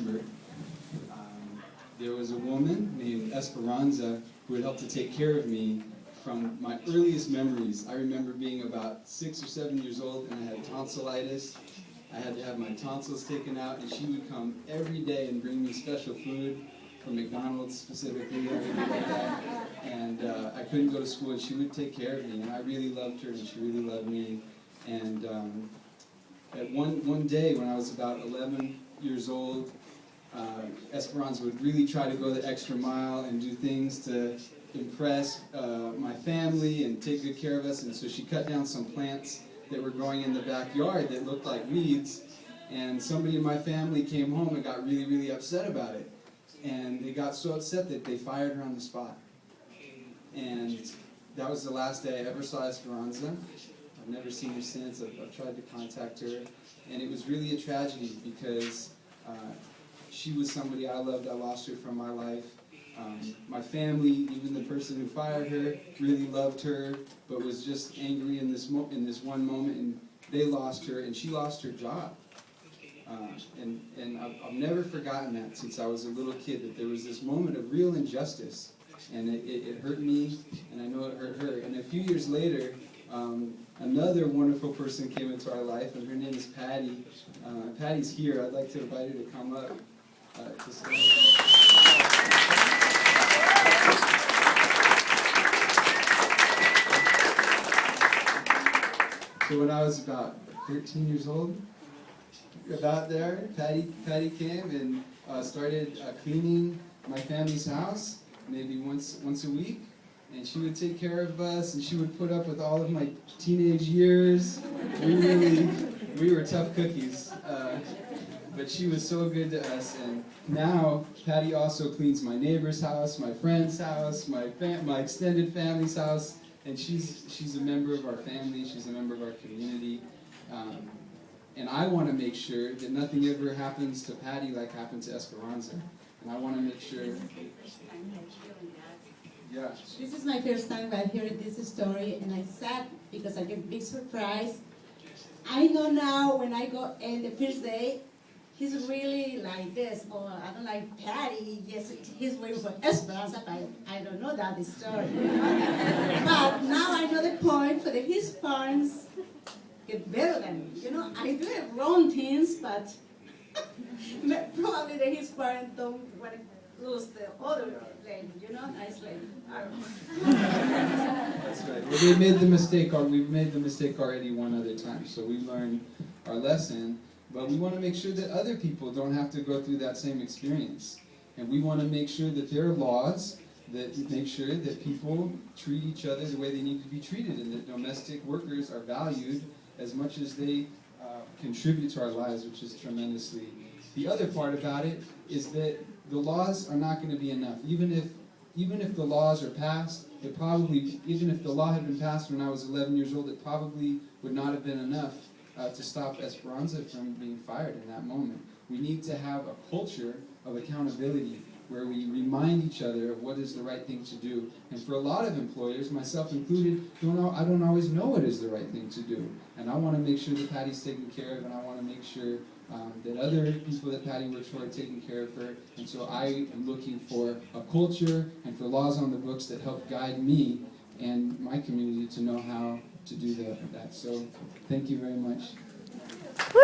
remember, there was a woman named Esperanza who had helped to take care of me from my earliest memories. I remember being about 6 or 7 years old, and I had tonsillitis. I had to have my tonsils taken out, and she would come every day and bring me special food from McDonald's specifically, and everything like that. And I couldn't go to school, and she would take care of me, and I really loved her, and she really loved me. And at one day, when I was about 11 years old, Esperanza would really try to go the extra mile and do things to impress my family and take good care of us. And so she cut down some plants that were growing in the backyard that looked like weeds. And somebody in my family came home and got really, really upset about it. And they got so upset that they fired her on the spot. And that was the last day I ever saw Esperanza. I've never seen her since. I've tried to contact her. And it was really a tragedy because she was somebody I loved. I lost her from my life. My family, even the person who fired her, really loved her, but was just angry in this one moment, and they lost her, and she lost her job. And I've never forgotten that since I was a little kid, that there was this moment of real injustice, and it hurt me, and I know it hurt her. And a few years later, another wonderful person came into our life, and her name is Patty. Patty's here. I'd like to invite her to come up to stand. So when I was about 13 years old, about there, Patty came and started cleaning my family's house, maybe once a week, and she would take care of us, and she would put up with all of my teenage years. We were tough cookies, but she was so good to us. And now Patty also cleans my neighbor's house, my friend's house, my extended family's house. And she's a member of our family, she's a member of our community. And I want to make sure that nothing ever happens to Patty like happened to Esperanza. And I want to make sure... Yeah. This is my first time right hearing this story, and I'm sad because I get a big surprise. I know now when I go in the first day, he's really like this. Oh, I don't like Patty. Yes, he's waiting for Esperanza, but I don't know that story. But now I know the point for his parents get better than me. I do the wrong things, but probably his parents don't want to lose the other lady, nice lady. I don't know. That's right. Well, we've made the mistake already one other time, so we learned our lesson. But we want to make sure that other people don't have to go through that same experience. And we want to make sure that there are laws that make sure that people treat each other the way they need to be treated, and that domestic workers are valued as much as they contribute to our lives, which is tremendously. The other part about it is that the laws are not going to be enough. Even if the laws are passed, even if the law had been passed when I was 11 years old, it probably would not have been enough to stop Esperanza from being fired in that moment. We need to have a culture of accountability where we remind each other of what is the right thing to do. And for a lot of employers, myself included, I don't always know what is the right thing to do. And I want to make sure that Patty's taken care of, and I want to make sure that other people that Patty works for are taking care of her. And so I am looking for a culture and for laws on the books that help guide me and my community to know how to do that. So thank you very much. Woo!